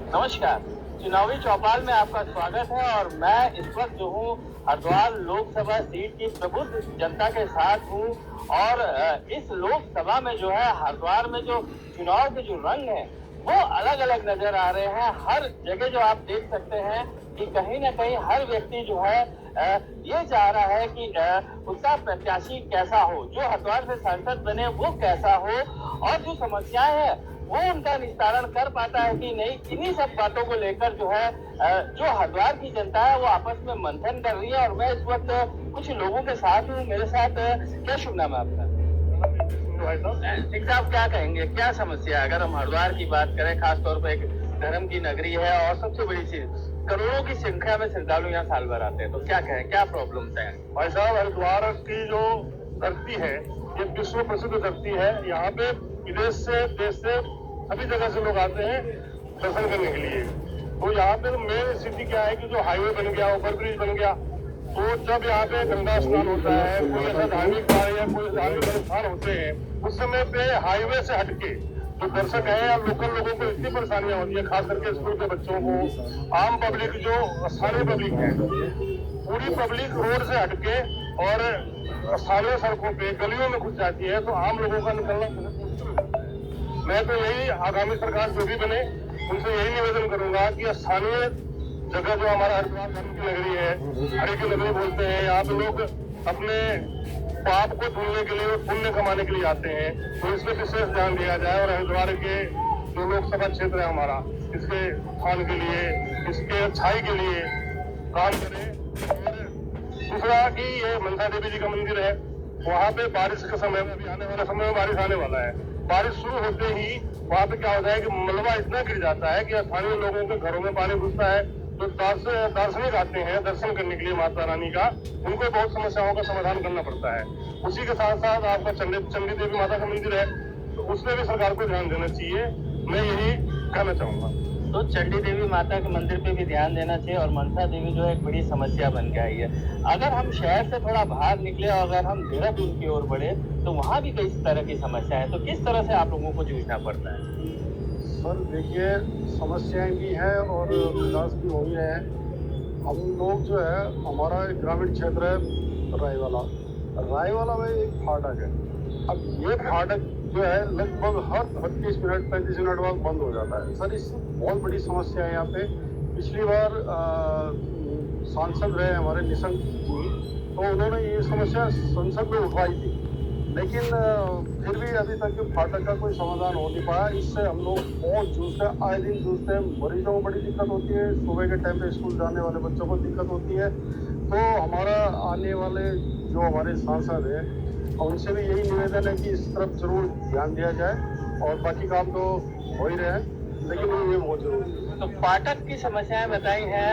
नमस्कार। चुनावी चौपाल में आपका स्वागत है और मैं इस वक्त जो हूँ हरिद्वार लोकसभा सीट की प्रबुद्ध जनता के साथ हूँ और इस लोकसभा में जो है हरिद्वार में जो चुनाव के जो रंग हैं वो अलग अलग नजर आ रहे हैं। हर जगह जो आप देख सकते हैं कि कहीं ना कहीं हर व्यक्ति जो है ये चाह रहा है कि उसका प्रत्याशी कैसा हो, जो हरिद्वार से सांसद बने वो कैसा हो और जो समस्याएं हैं वो उनका निस्तारण कर पाता है कि नहीं। इन्हीं सब बातों को लेकर जो है जो हरिद्वार की जनता है वो आपस में मंथन कर रही है और मैं इस वक्त कुछ लोगों के साथ हूँ। मेरे साथ क्या शुभ नाम है आपका? सिंह साहब, क्या कहेंगे, क्या समस्या है? अगर हम हरिद्वार की बात करें, खासतौर पर एक धर्म की नगरी है और सबसे बड़ी चीज करोड़ों की संख्या में श्रद्धालु यहाँ साल भर आते हैं, तो क्या कहें, क्या प्रॉब्लम्स है? भाई साहब, हरिद्वार की जो धरती है ये विश्व प्रसिद्ध धरती है। यहाँ पे विदेश से, देश से, सभी जगह से लोग आते हैं दर्शन करने के लिए। तो यहाँ पे मेन स्थिति क्या है कि जो हाईवे बन गया, ओवर ब्रिज बन गया, तो जब यहाँ पे गंगा स्नान होता है, कोई ऐसा धार्मिक कार्य या कोई धार्मिक अनुष्ठान होते हैं, उस समय पे हाईवे से हटके जो दर्शक है या लोकल लोगों को इतनी परेशानियां होती है, खास करके स्कूल के बच्चों को, आम पब्लिक जो स्थानीय पब्लिक है, पूरी पब्लिक रोड से हटके और स्थानीय सड़कों पे गलियों में घुस जाती है। तो आम लोगों का निकलना, मैं तो यही आगामी सरकार जो भी बने उनसे यही निवेदन करूंगा कि स्थानीय जगह जो हमारा हरिद्वार धर्म की नगरी है, हरि की नगरी बोलते हैं, यहाँ पे लोग अपने पाप को धुलने के लिए और पुण्य कमाने के लिए आते हैं। तो इस पर विशेष ध्यान दिया जाए और हरिद्वार के जो लोकसभा क्षेत्र है हमारा, इसके उत्थान के लिए, इसके अच्छाई के लिए काम करें। और दूसरा कि ये मनसा देवी जी का मंदिर है, वहाँ पे बारिश के समय में, अभी आने वाले समय में बारिश आने वाला है, बारिश शुरू होते ही वहाँ पे क्या होता है कि मलबा इतना गिर जाता है कि स्थानीय लोगों के घरों में पानी घुसता है। जो दार्शनिक आते हैं दर्शन करने के लिए माता रानी का, उनको बहुत समस्याओं का समाधान करना पड़ता है। उसी के साथ साथ आपका चंडी देवी माता का मंदिर है, तो उसमें भी सरकार को ध्यान देना चाहिए, मैं यही कहना चाहूंगा। तो चंडी देवी माता के मंदिर पे भी ध्यान देना चाहिए और मनसा देवी जो है एक बड़ी समस्या बन के आई है। अगर हम शहर से थोड़ा बाहर निकले और अगर हम देहरादून की ओर बढ़े तो वहाँ भी कई तरह की समस्या है, तो किस तरह से आप लोगों को जूझना पड़ता है? सर देखिए, समस्याएं भी हैं और विकास भी हो ही रहे हैं। हम लोग जो है, हमारा एक ग्रामीण क्षेत्र है रायवाला में एक फाटक है। अब ये फाटक जो है लगभग हर 32 मिनट 35 मिनट बाद बंद हो जाता है। सर इससे बहुत बड़ी समस्या है यहाँ पे। पिछली बार सांसद रहे हमारे निशंक जी, तो उन्होंने ये समस्या संसद में उठवाई थी, लेकिन फिर भी अभी तक फाटक का कोई समाधान हो नहीं पाया। इससे हम लोग बहुत जूझते हैं, आए दिन जूझते हैं। मरीजों को बड़ी दिक्कत होती है, सुबह के टाइम पे स्कूल जाने वाले बच्चों को दिक्कत होती है। तो हमारा आने वाले जो हमारे सांसद हैं उनसे भी यही निवेदन है कि इस तरफ जरूर ध्यान दिया जाए। और बाकी काम तो हो ही रहे हैं, लेकिन ये बहुत जरूरी है। तो फाटक की समस्याएं बताई हैं,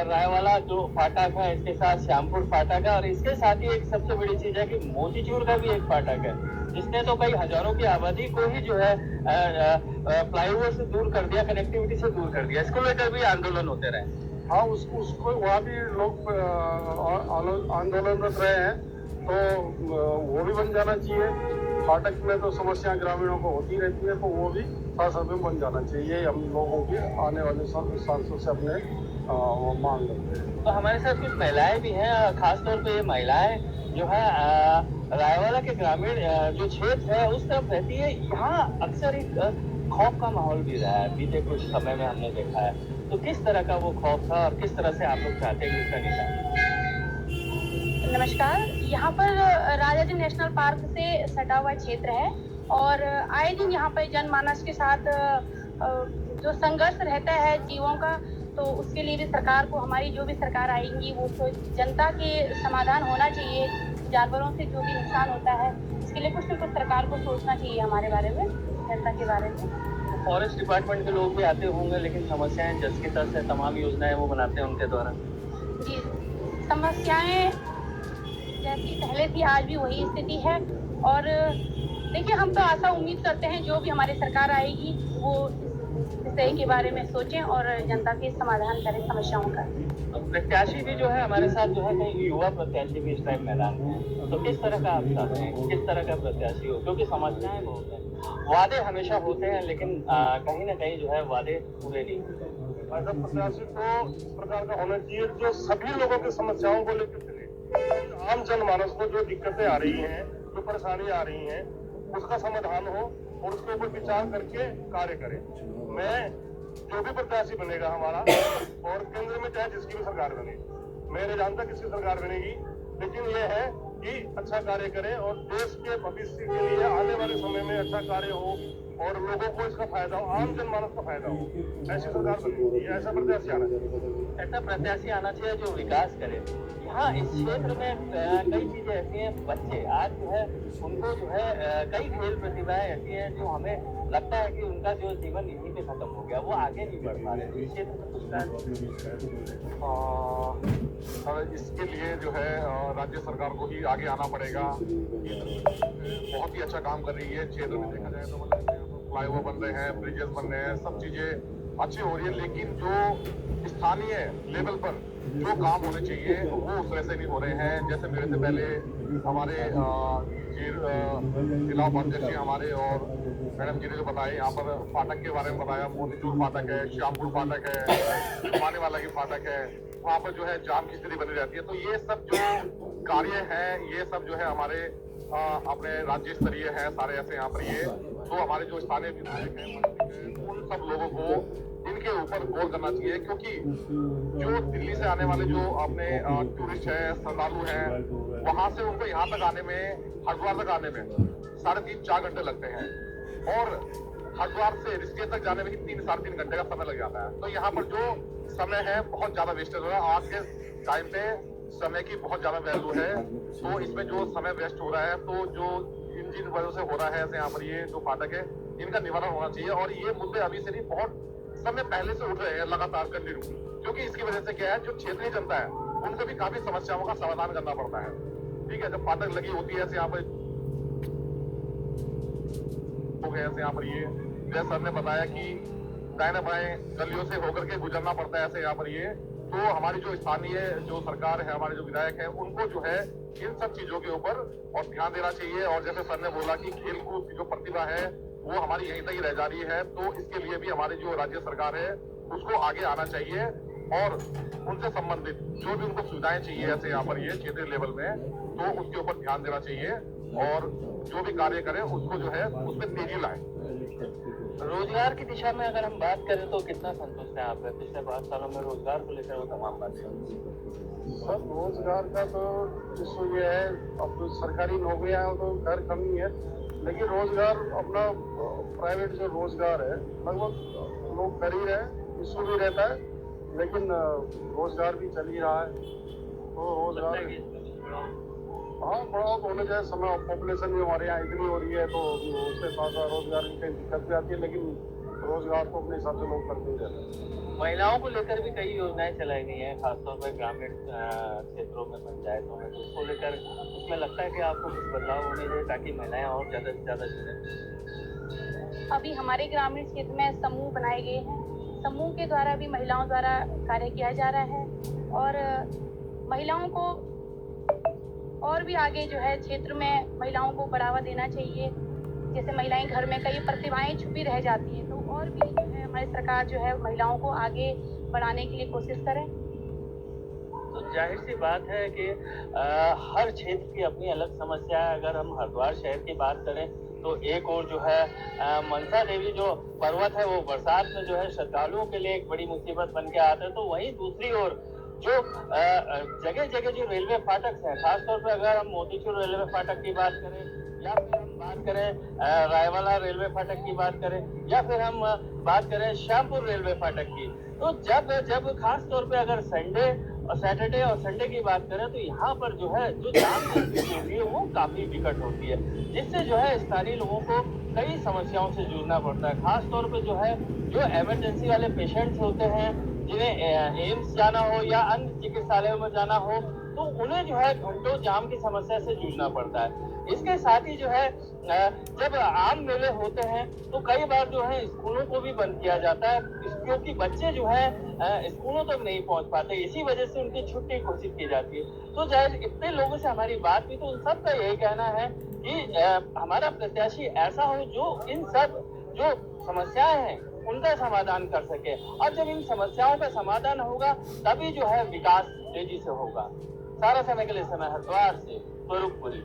रायवाला जो फाटक है, इसके साथ श्यामपुर फाटक है और इसके साथ ही एक सबसे बड़ी चीज है कि मोतीचूर का भी एक फाटक है, जिसने तो कई हजारों की आबादी को ही जो है फ्लाईओवर से दूर कर दिया, कनेक्टिविटी से दूर कर दिया। इसको लेकर भी आंदोलन होते रहे। हाँ, उसको वहाँ भी लोग आंदोलनरत रहे हैं, तो वो भी बन जाना चाहिए। फाटक में तो समस्या ग्रामीणों को होती रहती है, तो वो भी साथ साथ में बन जाना चाहिए। हम लोगों की आने वाले सांसद से अपने मांग करते हैं। तो हमारे साथ कुछ महिलाएं भी हैं, खासतौर पे ये महिलाएं जो है रायवाला के ग्रामीण जो क्षेत्र है उस तरफ रहती है। यहाँ अक्सर एक खौफ का माहौल भी रहा है, बीते कुछ समय में हमने देखा है। तो किस तरह का वो खौफ था और किस तरह से आप लोग चाहते हैं कि उसका निदान? नमस्कार। यहाँ पर राजा जी नेशनल पार्क से सटा हुआ क्षेत्र है और आए दिन यहाँ पर जनमानस के साथ जो संघर्ष रहता है जीवों का, तो उसके लिए भी सरकार को, हमारी जो भी सरकार आएगी वो तो जनता के समाधान होना चाहिए। जानवरों से जो भी नुकसान होता है इसके लिए कुछ न कुछ सरकार को सोचना चाहिए हमारे बारे में, जनता के बारे में। फॉरेस्ट डिपार्टमेंट के लोग भी आते होंगे, लेकिन समस्याएं जस की तस है, तमाम योजनाएं वो बनाते हैं उनके द्वारा। जी, समस्याएं जैसी पहले थी आज भी वही स्थिति है। और देखिए, हम तो आशा उम्मीद करते हैं जो भी हमारी सरकार आएगी वो विषय के बारे में सोचें और जनता के समाधान करें समस्याओं का। प्रत्याशी भी जो है हमारे साथ जो है, कई युवा प्रत्याशी भी इस टाइम मैदान में है, तो किस तरह का आप चाहते हैं, किस तरह का प्रत्याशी हो, क्योंकि समस्याएं बहुत है। वादे हमेशा होते हैं, लेकिन कहीं ना कहीं जो है वादे पूरे नहीं होते। ऐसा प्रत्याशी को इस प्रकार का होना चाहिए जो सभी लोगों की समस्याओं को लेकर चले। आम जनमानस को जो दिक्कतें आ रही हैं, जो परेशानी आ रही हैं, उसका समाधान हो और उसके ऊपर विचार करके कार्य करे। मैं जो भी प्रत्याशी बनेगा हमारा, और केंद्र में चाहे जिसकी भी सरकार बने, मैं नहीं जानता किसकी सरकार बनेगी, लेकिन ये है कि अच्छा कार्य करें और देश के भविष्य के लिए आने वाले समय में अच्छा कार्य हो और लोगों को इसका फायदा हो, आम जनमानस का फायदा हो। ऐसी सरकार बननी चाहिए, ऐसा प्रत्याशी आना चाहिए। ऐसा प्रत्याशी आना चाहिए जो विकास करे। यहाँ इस क्षेत्र में कई चीजें ऐसी हैं, बच्चे आज जो है उनको जो है कई खेल प्रतिभाएं ऐसी हैं जो हमें लगता है कि उनका जो जीवन यहीं पे खत्म हो गया, वो आगे नहीं बढ़ पा रहे। इस क्षेत्र में कुछ और इसके लिए जो है राज्य सरकार को ही आगे आना पड़ेगा। बहुत ही अच्छा काम कर रही है क्षेत्र में, देखा जाए तो मतलब फ्लाईओवर बन रहे हैं, ब्रिजेस बन रहे हैं, सब चीजें अच्छी हो रही है, लेकिन जो स्थानीय लेवल पर जो काम होने चाहिए वो उस तरह से नहीं हो रहे हैं। जैसे मेरे से पहले हमारे जिला उपाध्यक्ष हमारे और मैडम जी ने जो बताया, यहाँ पर फाटक के बारे में बताया, मोतीचूर फाटक है, श्यामपुर फाटक है, माने वाला की फाटक है, वहाँ पर जो है जाम की स्थिति बनी रहती है। तो ये सब जो कार्य है, ये सब जो है हमारे अपने राज्य स्तरीय है सारे ऐसे यहाँ पर। ये तो हमारे जो स्थानीय विधायक हैं, मंत्री हैं, उन सब लोगों को इनके ऊपर गौर करना चाहिए, क्योंकि जो दिल्ली से आने वाले जो अपने टूरिस्ट हैं, श्रद्धालु हैं, वहां से उनको यहाँ तक आने में, हरिद्वार तक आने में 3.5-4 घंटे लगते हैं, और हरिद्वार से ऋषिकेश तक जाने में ही 3-3.5 घंटे का समय लग जाता है। तो यहाँ पर जो समय है बहुत ज्यादा वेस्टेज हो रहा है। आज के टाइम पे समय की बहुत ज्यादा वैल्यू है, तो इसमें जो समय वेस्ट हो रहा है, तो जो जिन वजह से हो रहा है ऐसे यहाँ पर ये जो फाटक है, इनका निवारण होना चाहिए। और ये मुद्दे अभी से नहीं, बहुत समय पहले से उठ रहे हैं लगातार कंटिन्यू, क्योंकि इसकी वजह से क्या है, जो क्षेत्रीय जनता है उनको भी काफी समस्याओं का समाधान करना पड़ता है। ठीक है, जब फाटक लगी होती है ऐसे यहाँ पर हो गए, ऐसे यहाँ पर ये जैसे सर ने बताया कि दाएं बाएं गलियों से होकर के गुजरना पड़ता है ऐसे यहाँ पर ये। तो हमारी जो स्थानीय जो सरकार है, हमारे जो विधायक है, उनको जो है इन सब चीजों के ऊपर और ध्यान देना चाहिए। और जैसे सर ने बोला कि खेल कूद की जो प्रतिभा है वो हमारी यहीं तक ही रह जा रही है, तो इसके लिए भी हमारी जो राज्य सरकार है उसको आगे आना चाहिए और उनसे संबंधित जो भी उनको सुविधाएं चाहिए ऐसे यहाँ पर ये क्षेत्रीय लेवल में, तो उसके ऊपर ध्यान देना चाहिए और जो भी कार्य करें उसको जो है उसमें तेजी लाए। रोजगार की दिशा में अगर हम बात करें तो कितना संतुष्ट है आप पिछले 5 सालों में रोजगार को लेकर वो तमाम बातें? सब रोजगार का तो इशू ये है, अब तो सरकारी नौकरियां हैं तो घर कम ही है, लेकिन रोजगार अपना प्राइवेट जो रोजगार है लगभग लोग कर ही रहे हैं। इशू भी रहता है, लेकिन रोजगार भी चल ही रहा है। तो रोजगार हाँ बढ़ाओ तो होना चाहिए। समय पॉपुलेशन भी हमारे यहाँ इतनी हो रही है, तो उसके साथ साथ रोजगार की कई दिक्कत भी आती है, लेकिन रोजगार तो अपने हिसाब से लोग करते ही रहते हैं। महिलाओं को लेकर भी कई योजनाएं चलाई गई हैं, खासतौर पर ग्रामीण क्षेत्रों में, पंचायतों में, तो उसको लेकर उसमें लगता है कि आपको कुछ बदलाव होने चाहिए ताकि महिलाएं और ज्यादा से ज्यादा जुड़ें। अभी हमारे ग्रामीण क्षेत्र में समूह बनाए गए हैं, समूह के द्वारा भी महिलाओं द्वारा कार्य किया जा रहा है और महिलाओं को और भी आगे जो है क्षेत्र में महिलाओं को बढ़ावा देना चाहिए। जैसे महिलाएं घर में कई प्रतिभाएं छुपी रह जाती हैं, तो और भी जो है हमारी सरकार जो है महिलाओं को आगे बढ़ाने के लिए कोशिश करे। तो जाहिर सी बात है कि हर क्षेत्र की अपनी अलग समस्या है। अगर हम हरिद्वार शहर की बात करें तो एक और जो है मनसा देवी जो पर्वत है वो बरसात में जो है श्रद्धालुओं के लिए एक बड़ी मुसीबत बन के आता है, तो वहीं दूसरी ओर जो जगह जगह जो रेलवे फाटक है, खासतौर पर अगर हम मोतीचूर रेलवे फाटक की बात करें या फिर हम बात करें रायवाला रेलवे फाटक की बात करें या फिर हम बात करें श्यामपुर रेलवे फाटक की, तो जब खास तौर पे अगर संडे और सैटरडे और संडे की बात करें तो यहाँ पर जो है जो जाम की स्थिति होती है वो काफी विकट होती है, जिससे जो है स्थानीय लोगों को कई समस्याओं से जूझना पड़ता है। खास तौर पे जो है जो इमरजेंसी वाले पेशेंट्स होते हैं, जिन्हें एम्स जाना हो या अन्य चिकित्सालयों में जाना हो, तो उन्हें जो है घंटों जाम की समस्या से जूझना पड़ता है। इसके साथ ही जो है जब आम मेले होते हैं तो कई बार जो है स्कूलों को भी बंद किया जाता है, क्योंकि बच्चे जो है स्कूलों तक नहीं पहुंच पाते, इसी वजह से उनकी छुट्टी घोषित की जाती है। तो जाहिर इतने लोगों से हमारी बात हुई तो उन सबका यही कहना है कि हमारा प्रत्याशी ऐसा हो जो इन सब जो समस्याएं हैं उनका समाधान कर सके, और जब इन समस्याओं का समाधान होगा तभी जो है विकास तेजी से होगा। सारा समय के लिए समय हरिद्वार से स्वरूपपुरी।